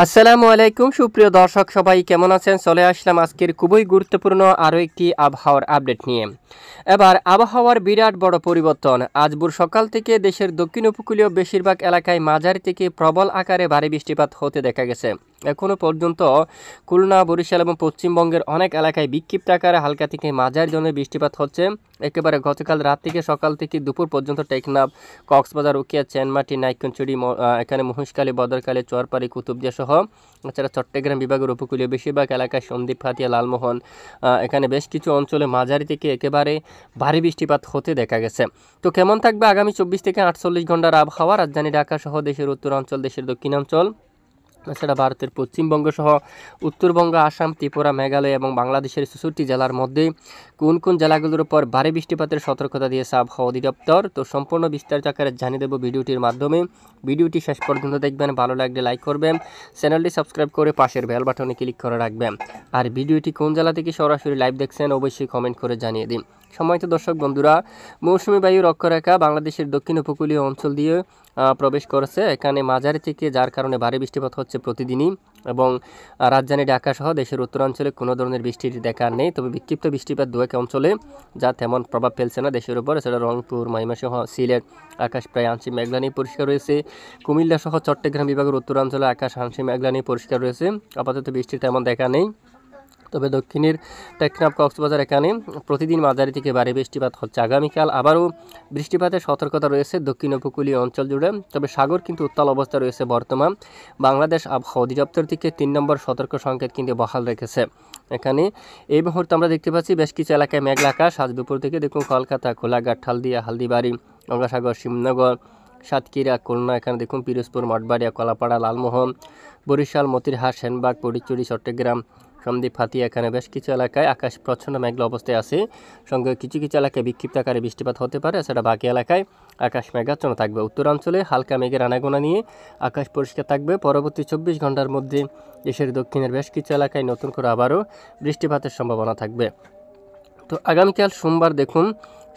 আসসালামু আলাইকুম সুপ্রিয় দর্শক সবাই কেমন আছেন? চলে আসলাম আজকের খুবই গুরুত্বপূর্ণ আরও একটি আবহাওয়ার আপডেট নিয়ে। এবার আবহাওয়ার বিরাট বড় পরিবর্তন। আজ ভোর সকাল থেকে দেশের দক্ষিণ উপকূলীয় বেশিরভাগ এলাকায় মাঝারি থেকে প্রবল আকারে ভারী বৃষ্টিপাত হতে দেখা গেছে। এখনও পর্যন্ত খুলনা, বরিশাল এবং পশ্চিমবঙ্গের অনেক এলাকায় বিক্ষিপ্ত আকারে হালকা থেকে মাঝারি ধরনের বৃষ্টিপাত হচ্ছে। একেবারে গতকাল রাত থেকে সকাল থেকে দুপুর পর্যন্ত টেকনাফ, কক্সবাজার, উখিয়া, চেনমাটি, নাইক্ষ্যংছড়ি, এখানে মহেশখালী, বদরখালী, চরপাড়ি, কুতুবদিয়া সহ এছাড়া চট্টগ্রাম বিভাগের উপকূলীয় বেশিরভাগ এলাকায় সন্দ্বীপ, হাতিয়া, লালমোহন এখানে বেশ কিছু অঞ্চলে মাঝারি থেকে একেবারে ভারী বৃষ্টিপাত হতে দেখা গেছে। তো কেমন থাকবে আগামী 24 থেকে 48 ঘন্টার আবহাওয়া? রাজধানী ঢাকা সহ দেশের উত্তরাঞ্চল, দেশের দক্ষিণাঞ্চল, এছাড়া ভারতের পশ্চিমবঙ্গ সহ উত্তরবঙ্গ, আসাম, ত্রিপুরা, মেঘালয় এবং বাংলাদেশের 64টি জেলার মধ্যে কোন কোন জেলাগুলোর উপর ভারী বৃষ্টিপাতের সতর্কতা দিয়েছে আবহাওয়া অধিদপ্তর। তো সম্পূর্ণ বিস্তারিত আকারে জানিয়ে দেব ভিডিওটির মাধ্যমে। ভিডিওটি শেষ পর্যন্ত দেখবেন, ভালো লাগলে লাইক করবেন, চ্যানেলটি সাবস্ক্রাইব করে পাশের বেল বাটনে ক্লিক করে রাখবেন। আর ভিডিওটি কোন জেলা থেকে সরাসরি লাইভ দেখছেন অবশ্যই কমেন্ট করে জানিয়ে দিন। সম্মানিত দর্শক বন্ধুরা, মৌসুমী বায়ুর অক্ষরেখা বাংলাদেশের দক্ষিণ উপকূলীয় অঞ্চল দিয়ে প্রবেশ করেছে। এখানে মাঝারি থেকে, যার কারণে ভারী বৃষ্টিপাত হচ্ছে প্রতিদিনই এবং রাজধানী ঢাকা সহ দেশের উত্তরাঞ্চলে কোনো ধরনের বৃষ্টির দেখা নেই। তবে বিক্ষিপ্ত বৃষ্টিপাত দু এক অঞ্চলে যা তেমন প্রভাব ফেলছে না দেশের উপর। এছাড়া রংপুর, ময়মনসিংহ, সিলেট আকাশ প্রায় আংশিক মেঘলা নিয়ে পরিষ্কার রয়েছে। কুমিল্লা সহ চট্টগ্রাম বিভাগের উত্তরাঞ্চলে আকাশ আংশিক মেঘলা নিয়ে পরিষ্কার রয়েছে। আপাতত বৃষ্টির তেমন দেখা নেই। তবে দক্ষিণের টেকনাফ, কক্সবাজার এখানে প্রতিদিন মাঝারি থেকে ভারী বৃষ্টিপাত হচ্ছে। আগামীকাল আবারও বৃষ্টিপাতের সতর্কতা রয়েছে দক্ষিণ উপকূলীয় অঞ্চল জুড়ে। তবে সাগর কিন্তু উত্তাল অবস্থা রয়েছে বর্তমান। বাংলাদেশ আবহাওয়া অধিদপ্তর থেকে 3 নম্বর সতর্ক সংকেত কিন্তু বহাল রেখেছে। এখানে এই মুহূর্তে আমরা দেখতে পাচ্ছি বেশ কিছু এলাকায় মেঘলা আকাশ। আজ দুপুর থেকে দেখুন কলকাতা, কোলাঘাট, হালদিয়া, হালদিবাড়ি, গঙ্গাসাগর, শিবনগর, সাতক্ষীরা, খুলনা, এখানে দেখুন পিরোজপুর, মঠবাড়িয়া, কলাপাড়া, লালমোহন, বরিশাল, মতিরহাট, সেনবাগ, ফটিকছড়ি, চট্টগ্রাম, সন্দ্বীপ, হাতিয়া এখানে বেশ কিছু এলাকায় আকাশ প্রচ্ছন্ন মেঘলা অবস্থায় আছে। সঙ্গে কিছু কিছু এলাকায় বিক্ষিপ্ত আকারে বৃষ্টিপাত হতে পারে। এছাড়া বাকি এলাকায় আকাশ মেঘাচ্ছন্ন থাকবে। উত্তরাঞ্চলে হালকা মেঘের আনাগোনা নিয়ে আকাশ পরিষ্কার থাকবে। পরবর্তী 24 ঘন্টার মধ্যে দেশের দক্ষিণের বেশ কিছু এলাকায় নতুন করে আবারও বৃষ্টিপাতের সম্ভাবনা থাকবে। তো আগামীকাল সোমবার দেখুন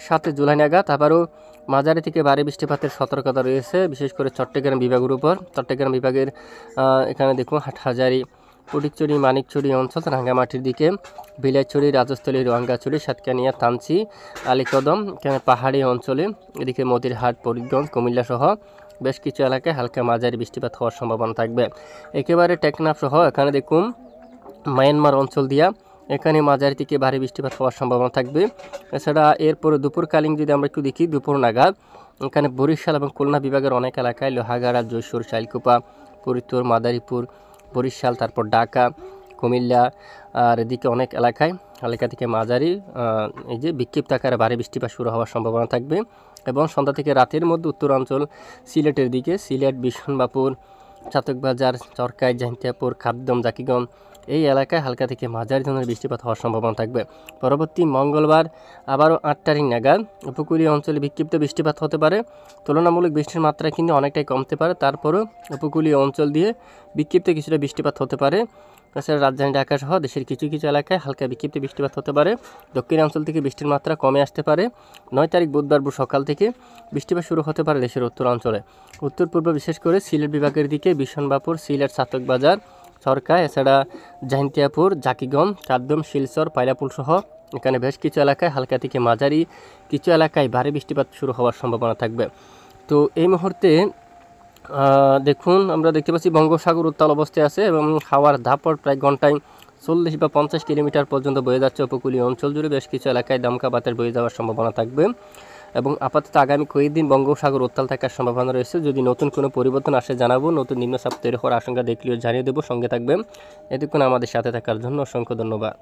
7 জুলাই নাগাদ আবারও মাঝারি থেকে ভারী বৃষ্টিপাতের সতর্কতা রয়েছে, বিশেষ করে চট্টগ্রাম বিভাগের উপর। চট্টগ্রাম বিভাগের এখানে দেখুন হাটহাজারী, ফটিকছড়ি, মানিকছড়ি অঞ্চল, রাঙ্গামাটির দিকে বিলাইছড়ি, রাজস্থলী, রোয়াঙ্গাছড়ি, সাতকানিয়া, তানচি, আলীকদম এখানে পাহাড়ি অঞ্চলে, এদিকে মতিরহাট, ফরিদগঞ্জ, কুমিল্লা সহ বেশ কিছু এলাকায় হালকা মাঝারি বৃষ্টিপাত হওয়ার সম্ভাবনা থাকবে। একেবারে টেকনাফ সহ এখানে দেখুন মায়ানমার অঞ্চল দিয়া এখানে মাঝারি থেকে ভারী বৃষ্টিপাত হওয়ার সম্ভাবনা থাকবে। এছাড়া এরপরে দুপুরকালীন যদি আমরা একটু দেখি, দুপুর নাগাদ এখানে বরিশাল এবং খুলনা বিভাগের অনেক এলাকায় লোহাগাড়া, যশোর, শাইলকুপা, ফরিদপুর, মাদারীপুর, বরিশাল, তারপর ঢাকা, কুমিল্লা আর এদিকে অনেক এলাকায় হালকা থেকে মাঝারি এই যে বিক্ষিপ্ত আকারে ভারী বৃষ্টিপাত শুরু হওয়ার সম্ভাবনা থাকবে। এবং সন্ধ্যা থেকে রাতের মধ্যে উত্তরাঞ্চল সিলেটের দিকে, সিলেট, বিশনবাপুর, চাতকবাজার, চরকাই, জাহিন্তিয়াপুর, খাদ্যম, জাকিগঞ্জ এই এলাকায় হালকা থেকে মাঝারি ধরনের বৃষ্টিপাত হওয়ার সম্ভাবনা থাকবে। পরবর্তী মঙ্গলবার আবারও 8 তারিখ নাগাদ উপকূলীয় অঞ্চলে বিক্ষিপ্ত বৃষ্টিপাত হতে পারে। তুলনামূলক বৃষ্টির মাত্রা কিন্তু অনেকটাই কমতে পারে, তারপরও উপকূলীয় অঞ্চল দিয়ে বিক্ষিপ্ত কিছুটা বৃষ্টিপাত হতে পারে। এছাড়া রাজধানী ঢাকা সহ দেশের কিছু কিছু এলাকায় হালকা বিক্ষিপ্ত বৃষ্টিপাত হতে পারে। দক্ষিণাঞ্চল থেকে বৃষ্টির মাত্রা কমে আসতে পারে। 9 তারিখ বুধবার সকাল থেকে বৃষ্টিপাত শুরু হতে পারে দেশের উত্তরাঞ্চলে। উত্তর পূর্ব বিশেষ করে সিলেট বিভাগের দিকে বিশনবাপুর, সিলেট, চাতকবাজার, সরকার, এছাড়া জাহিন্তিয়াপুর, জাকিগঞ্জ, কাদ্যম, শিলচর, পাইলাপুল সহ এখানে বেশ কিছু এলাকায় হালকা থেকে মাঝারি, কিছু এলাকায় ভারী বৃষ্টিপাত শুরু হওয়ার সম্ভাবনা থাকবে। তো এই মুহূর্তে দেখুন আমরা দেখতে পাচ্ছি বঙ্গোপসাগর উত্তাল অবস্থায় আছে এবং হাওয়ার দাপট প্রায় ঘন্টায় 40 বা 50 কিলোমিটার পর্যন্ত বয়ে যাচ্ছে। উপকূলীয় অঞ্চল জুড়ে বেশ কিছু এলাকায় দমকা বাতাস বয়ে যাওয়ার সম্ভাবনা থাকবে এবং আপাতত আগামী কয়েকদিন বঙ্গোপসাগর উত্তাল থাকার সম্ভাবনা রয়েছে। যদি নতুন কোনো পরিবর্তন আসে জানাবো, নতুন নিম্নচাপ তৈরি হওয়ার আশঙ্কা দেখলেও জানিয়ে দেবো। সঙ্গে থাকবেন। এতক্ষণ আমাদের সাথে থাকার জন্য অসংখ্য ধন্যবাদ।